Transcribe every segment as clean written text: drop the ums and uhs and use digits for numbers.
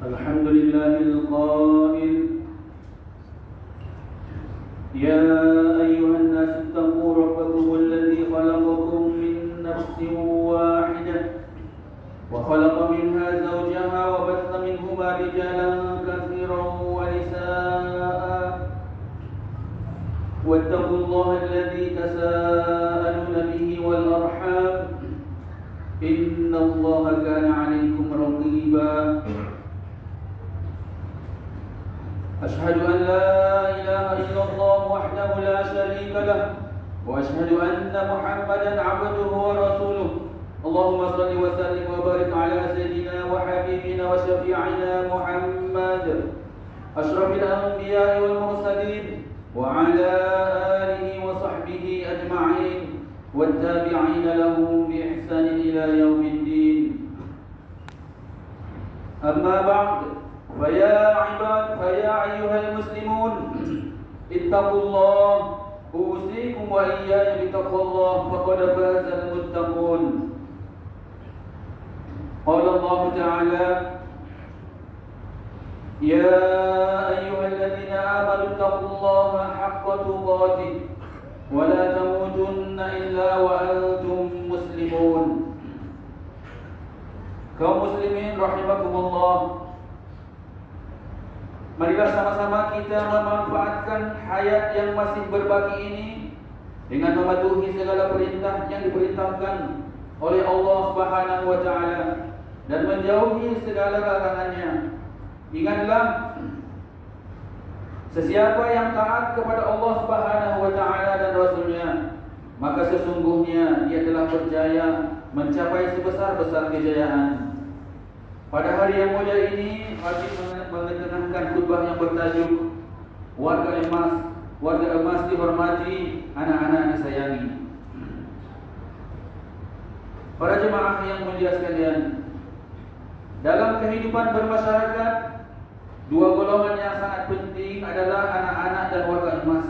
الحمد لله القائل: يا أيها الناس اتقوا ربكم الذي خلقكم من نفس واحدة وخلق منها زوجها وبث منهما رجالا كثيرا ونساء واتقوا الله الذي تساءلون به والأرحام إن الله كان عليكم رقيبا. أشهد أن لا إله إلا الله وحده لا شريك له وأشهد أن محمدا عبده ورسوله. اللهم صل وسلم وبارك على سيدنا وحبيبنا وشفيعنا محمد أشرف الأنبياء والمرسلين وعلى آله وصحبه أجمعين والتابعين لهم بإحسان إلى يوم الدين. أما بعد فيا أيها المسلمون اتقوا الله، أوصيكم وإياي بتقوى الله فقد فاز المتقون. قال الله تعالى: يا أيها الذين آمنوا اتقوا الله حق تقاته ولا تموتن إلا وأنتم مسلمون. Kaum muslimin rahimakumullah, marilah sama-sama kita memanfaatkan hayat yang masih berbaki ini dengan mematuhi segala perintah yang diperintahkan oleh Allah Subhanahu wa taala dan menjauhi segala larangannya. Ingatlah, sesiapa yang taat kepada Allah Subhanahu wa taala dan Rasulnya, maka sesungguhnya dia telah berjaya mencapai sebesar-besar kejayaan. Pada hari yang mulia ini, wajib mengetengahkan khutbah yang bertajuk Warga emas dihormati, anak-anak disayangi. Para jemaah yang mulia sekalian, dalam kehidupan bermasyarakat, dua golongan yang sangat penting adalah anak-anak dan warga emas.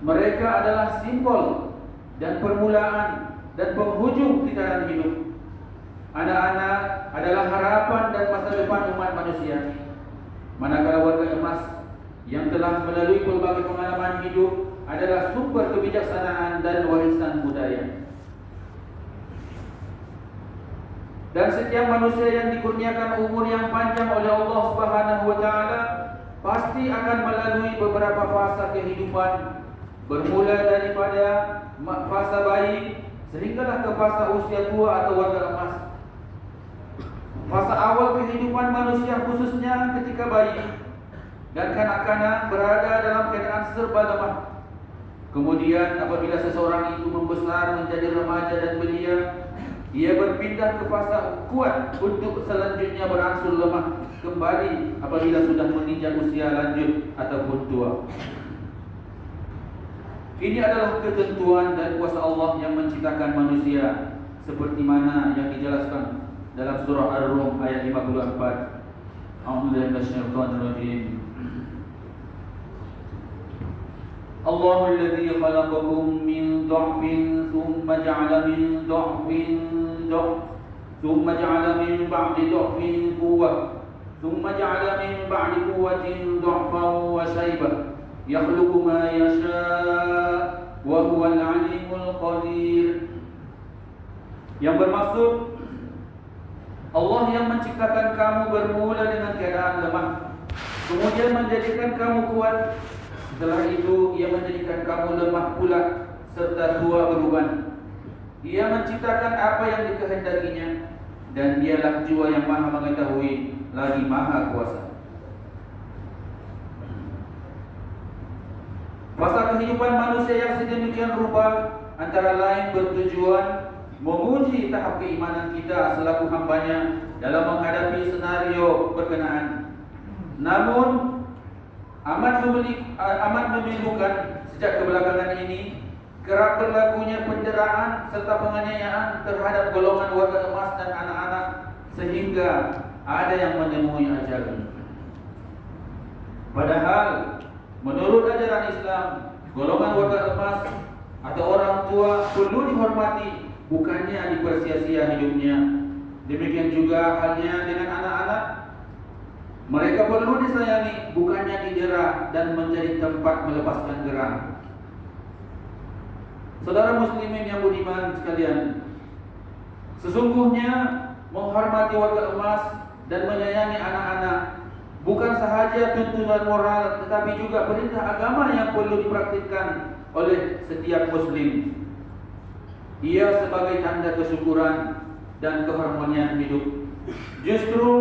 Mereka adalah simbol dan permulaan dan penghujung kita dalam hidup. Anak-anak adalah harapan dan masa depan umat manusia. Manakala warga emas yang telah melalui pelbagai pengalaman hidup adalah sumber kebijaksanaan dan warisan budaya. Dan setiap manusia yang dikurniakan umur yang panjang oleh Allah Subhanahu wa taala pasti akan melalui beberapa fasa kehidupan, bermula daripada fasa bayi sehinggalah ke fasa usia tua atau warga emas. Fasa awal kehidupan manusia khususnya ketika bayi dan kanak-kanak berada dalam keadaan serba lemah. Kemudian apabila seseorang itu membesar menjadi remaja dan belia, ia berpindah ke fasa kuat untuk selanjutnya berangsur lemah kembali apabila sudah menginjak usia lanjut ataupun tua. Ini adalah ketentuan dan kuasa Allah yang menciptakan manusia, seperti mana yang dijelaskan dalam surah Ar-Rum ayat 54. A'udzubillahi minasyaitonir rajim. Allahu alladzi khalaqakum min dha'fin thumma ja'ala min ba'di dha'fin quwwah thumma ja'ala min ba'di quwwatin dha'fan wa shaybah yakhluqu ma yasha' wa huwal 'alimul qadir. Yang bermaksud, Allah yang menciptakan kamu bermula dengan keadaan lemah, kemudian menjadikan kamu kuat. Setelah itu ia menjadikan kamu lemah pula serta tua beruban. Ia menciptakan apa yang dikehendakinya, dan dialah jua yang maha mengetahui lagi maha kuasa. Fasa kehidupan manusia yang sedemikian rupa antara lain bertujuan menguji tahap keimanan kita selaku hambanya dalam menghadapi senario berkenaan. Namun amat memilukan sejak kebelakangan ini kerap berlakunya penderaan serta penganiayaan terhadap golongan warga emas dan anak-anak sehingga ada yang menemui ajal. Padahal menurut ajaran Islam, golongan warga emas atau orang tua perlu dihormati, bukannya dipersia-sia hidupnya. Demikian juga halnya dengan anak-anak. Mereka perlu disayangi, bukannya didera dan menjadi tempat melepaskan gerang. Saudara muslimin yang budiman sekalian, sesungguhnya menghormati warga emas dan menyayangi anak-anak bukan sahaja tuntunan moral, tetapi juga perintah agama yang perlu dipraktikkan oleh setiap muslim. Ia sebagai tanda kesyukuran dan keharmonian hidup. Justru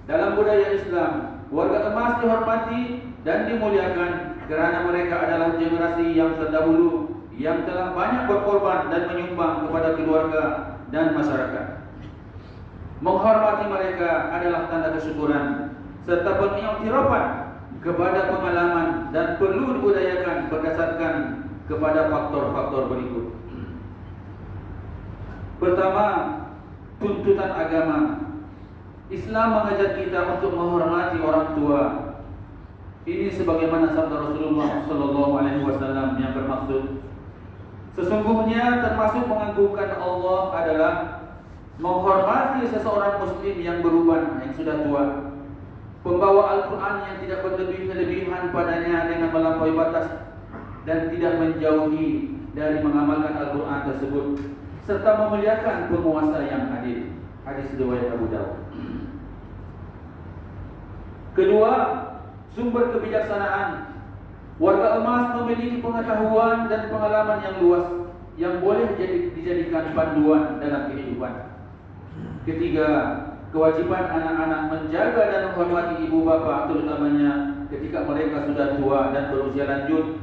dalam budaya Islam, warga emas dihormati dan dimuliakan kerana mereka adalah generasi yang terdahulu yang telah banyak berkorban dan menyumbang kepada keluarga dan masyarakat. Menghormati mereka adalah tanda kesyukuran serta pengiktirafan kepada pengalaman dan perlu dibudayakan berdasarkan kepada faktor-faktor berikut. Pertama, tuntutan agama. Islam mengajar kita untuk menghormati orang tua. Ini sebagaimana sabda Rasulullah SAW yang bermaksud, sesungguhnya termasuk mengagungkan Allah adalah menghormati seseorang muslim yang beruban, yang sudah tua, pembawa Al-Quran yang tidak berlebih-lebihan padanya dengan melampaui batas dan tidak menjauhi dari mengamalkan Al-Quran tersebut, serta memuliakan penguasa yang adil. Hadis riwayat Abu Dawud. Kedua, sumber kebijaksanaan. Warga emas memiliki pengetahuan dan pengalaman yang luas yang boleh dijadikan panduan dalam kehidupan. Ketiga, kewajiban anak-anak menjaga dan menghormati ibu bapa, terutamanya ketika mereka sudah tua dan berusia lanjut.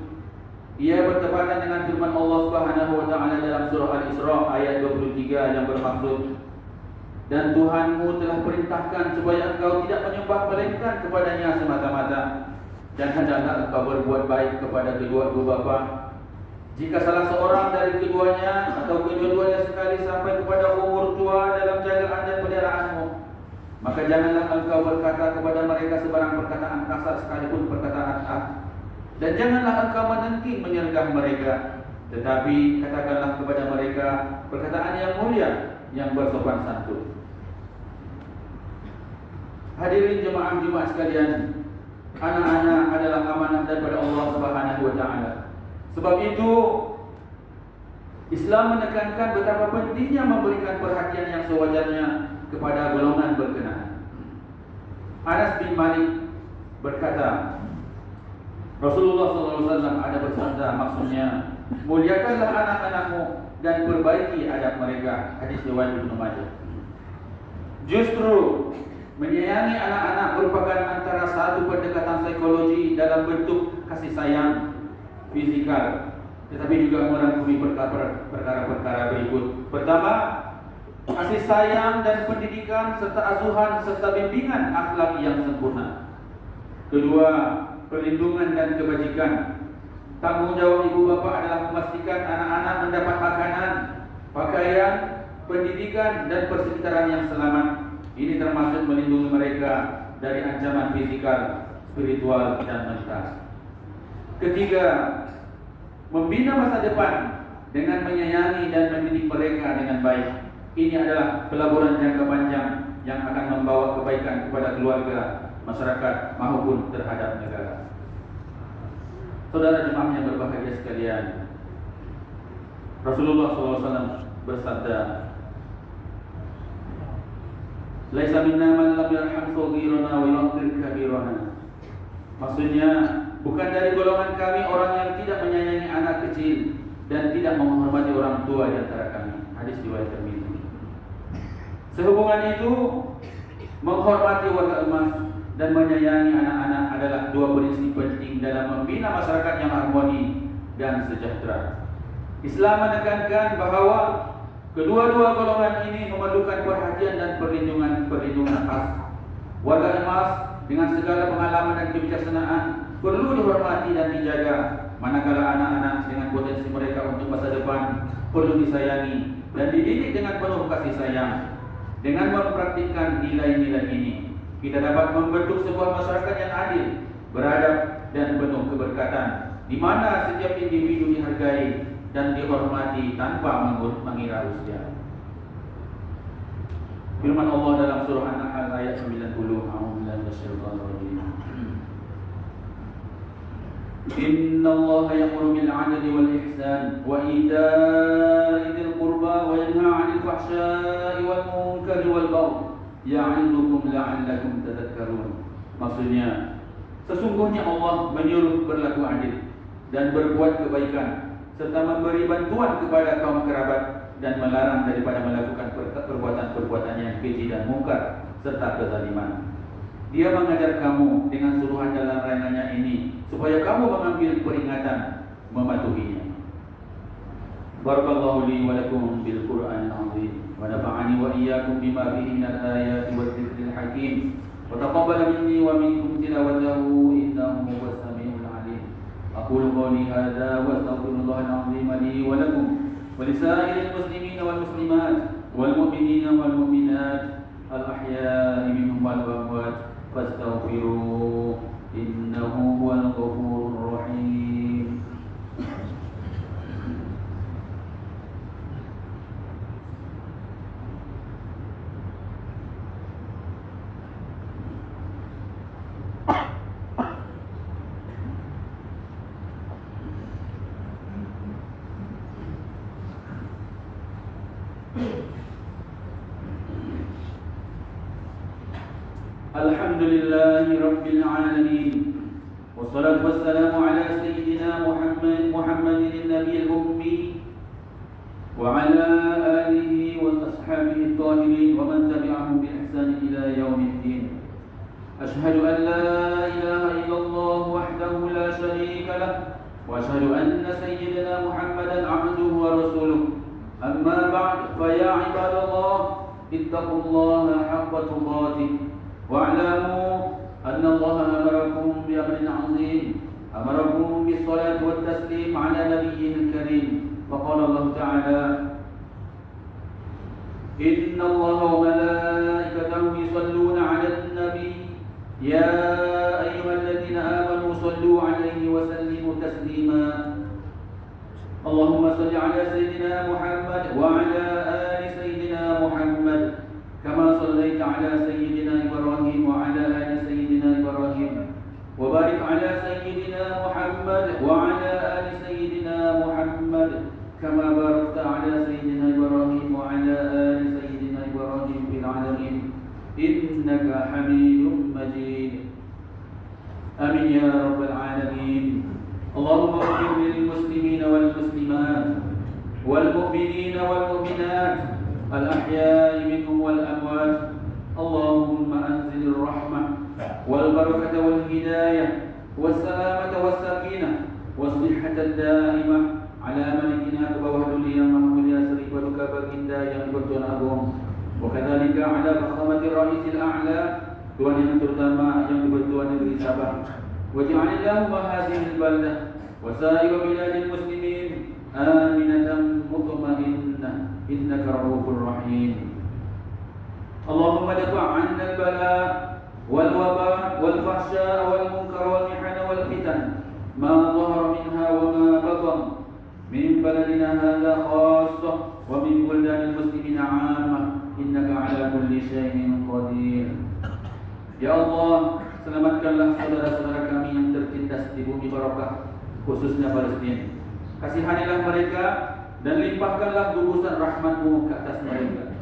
Ia bertepatan dengan firman Allah Subhanahu wa taala dalam surah Al-Isra ayat 23 yang bermaksud, dan Tuhanmu telah perintahkan supaya engkau tidak menyembah melainkan kepadanya semata-mata, dan hendaklah engkau berbuat baik kepada kedua ibu bapa. Jika salah seorang dari keduanya atau kedua-duanya sekali sampai kepada umur tua dalam jagaan dan peliharaanmu, maka janganlah engkau berkata kepada mereka sebarang perkataan kasar sekalipun perkataan dan janganlah engkau menengking menyergah mereka, tetapi katakanlah kepada mereka perkataan yang mulia yang bersopan santun. Hadirin jemaah sekalian, anak-anak adalah amanah daripada Allah Subhanahu wa taala. Sebab itu Islam menekankan betapa pentingnya memberikan perhatian yang sewajarnya kepada golongan berkenaan. Anas bin Malik berkata, Rasulullah SAW ada bersabda, maksudnya, muliakanlah anak-anakmu dan perbaiki adab mereka. Hadis riwayat Ibnu Majah. Justru menyayangi anak-anak merupakan antara satu pendekatan psikologi dalam bentuk kasih sayang fisikal, tetapi juga merangkumi perkara-perkara berikut. Pertama, kasih sayang dan pendidikan serta asuhan serta bimbingan akhlak yang sempurna. Kedua, perlindungan dan kebajikan. Tanggung jawab ibu bapa adalah memastikan anak-anak mendapat makanan, pakaian, pendidikan dan persekitaran yang selamat. Ini termasuk melindungi mereka dari ancaman fisikal, spiritual dan mental. Ketiga, membina masa depan dengan menyayangi dan mendidik mereka dengan baik. Ini adalah pelaburan jangka panjang yang akan membawa kebaikan kepada keluarga, masyarakat maupun terhadap negara. Saudara jemaah yang berbahagia sekalian, Rasulullah SAW bersabda, "Laisa minna man lam yarham saghirana wa yuqir kabirana." Maksudnya, bukan dari golongan kami orang yang tidak menyayangi anak kecil dan tidak menghormati orang tua di antara kami. Hadis riwayat Tirmidzi. Sehubungan itu, menghormati warga emas dan menyayangi anak-anak adalah dua prinsip penting dalam membina masyarakat yang harmoni dan sejahtera. Islam menekankan bahawa kedua-dua golongan ini memerlukan perhatian dan perlindungan khas. Warga emas dengan segala pengalaman dan kebijaksanaan perlu dihormati dan dijaga, manakala anak-anak dengan potensi mereka untuk masa depan perlu disayangi dan dididik dengan penuh kasih sayang. Dengan mempraktikkan nilai-nilai ini, kita dapat membentuk sebuah masyarakat yang adil, beradab dan penuh keberkatan, di mana setiap individu dihargai dan dihormati tanpa mengira usia. Firman Allah dalam surah An-Nahl ayat 90, A'udzubillahi minasyaitonir rajim. Inna Allah ya'muru bil 'adli wal ihsan wa ita'i dzil qurba wa yanha 'anil fahsya'i wal munkari wal baghi ya'idukum la'allakum tadhakkarun. Maksudnya, sesungguhnya Allah menyuruh berlaku adil dan berbuat kebaikan serta memberi bantuan kepada kaum kerabat dan melarang daripada melakukan perbuatan-perbuatan yang keji dan mungkar serta kezaliman. Dia mengajar kamu dengan suruhan dalam larangannya ini supaya kamu mengambil peringatan mematuhinya. Barakallahu li wa lakum bil Qur'anil azim wa nafa'ani wa iyyakum bima fihi minal ayati wal dzikril hakim wa taqabbala minni wa minkum tilawatahu innahu huwas samiul alim. Aqulu qawli hadza wa astaghfirullahal azim li wa lakum wa lisa'iril muslimina wal muslimat wal mu'minina wal mu'minat al ahya'i minhum wal amwat fastaghfiruhu innahu huwal ghafurur rahim. Alhamdulillahi Rabbil Alamin. Wassalatu wassalamu ala Sayyidina Muhammadin Nabiyil Ummi wa ala alihi wa ashabihi at-tahirin wa man tabi'ahum bi ihsan ila yaumiddin. Ashhadu an la ilaha illallah wahdahu la sharika lah wa ashhadu anna Sayyidina Muhammadan 'abduhu wa rasuluh. Amma ba'd, fa ya ibadallah ittaqullaha haqqa tuqatih واعلموا أن الله أمركم بأمر عظيم، أمركم بالصلاة والتسليم على نبيه الكريم، فقال الله تعالى: إن الله وملائكته يصلون على النبي يا أيها الذين آمنوا صلوا عليه وسلموا تسليما. اللهم صل على سيدنا محمد وعلى آل سيدنا محمد كما صليت على سيدنا إبراهيم وعلى آل سيدنا إبراهيم وبارك على سيدنا محمد وعلى آل سيدنا محمد كما باركت على سيدنا إبراهيم وعلى آل سيدنا إبراهيم في العالمين إنك حميد مجيد. آمين يا رب العالمين. اللهم اغفر للمسلمين والمسلمات والمؤمنين والمؤمنات الأحياء منهم والأموات. اللهم أنزل الرحمة والبركة والهداية والسلامة والسكينة والصحة الدائمة على ملكنا ووهد لي محمد يا سريف ولك yang bertuan agung, وكذلك على فخامة الرئيس الأعلى Tuan yang terutama yang bertuan negeri Sabah. واجعل اللهم هذه البلدة وسائر بلاد المسلمين آمنة مطمئنة إنك رؤوف رحيم. اللهم ادفع عنا البلاء والوباء والفحشاء والمنكر والمحن والفتن ما ظهر منها وما بطن من بلدنا هذا خاصة ومن بلدان المسلمين عامة إنك على كل شيء قدير. Ya Allah, selamatkanlah saudara-saudara kami yang tertindas di bumi barakah, khususnya Palestin. Kasihanilah mereka dan limpahkanlah gugusan rahmat-Mu ke atas mereka.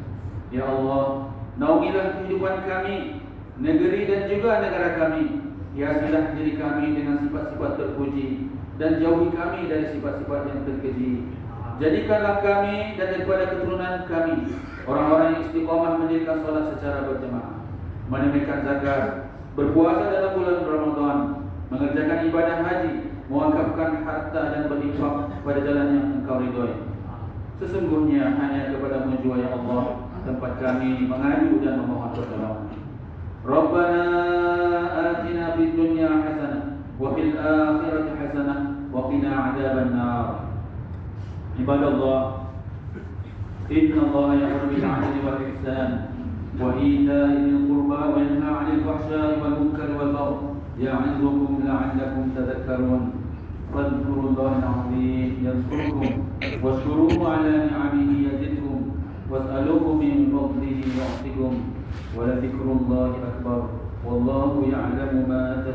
Ya Allah, naungilah kehidupan kami, negeri dan juga negara kami. Hiasilah diri kami dengan sifat-sifat terpuji dan jauhi kami dari sifat-sifat yang terkeji. Jadikanlah kami dan daripada keturunan kami orang-orang yang istiqamah mendirikan salat secara berjemaah, menunaikan zakat, berpuasa dalam bulan Ramadan, mengerjakan ibadah haji, mewakafkan harta dan berinfak pada jalan yang Engkau ridhoi. Sesungguhnya hanya kepada-Mu jua ya Allah tempat kami mengadu dan memohon pertolongan. Rabbana atina fid dunya hasanah wa fil akhirati hasanah wa qina adzaban nar. Ibadallah, inna Allah ya'muru bil 'adli wal ihsan wa ita'i dzil qurba wa yanha 'anil fahsya'i wal munkari wal baghi ya'idukum la'allakum tadhakkarun. Fadhkurullahal 'azim yadhkurkum washkuruhu 'ala ni'amihi yazidkum was'aluhu min fadlihi yu'tikum ولذكر الله أكبر والله يعلم ما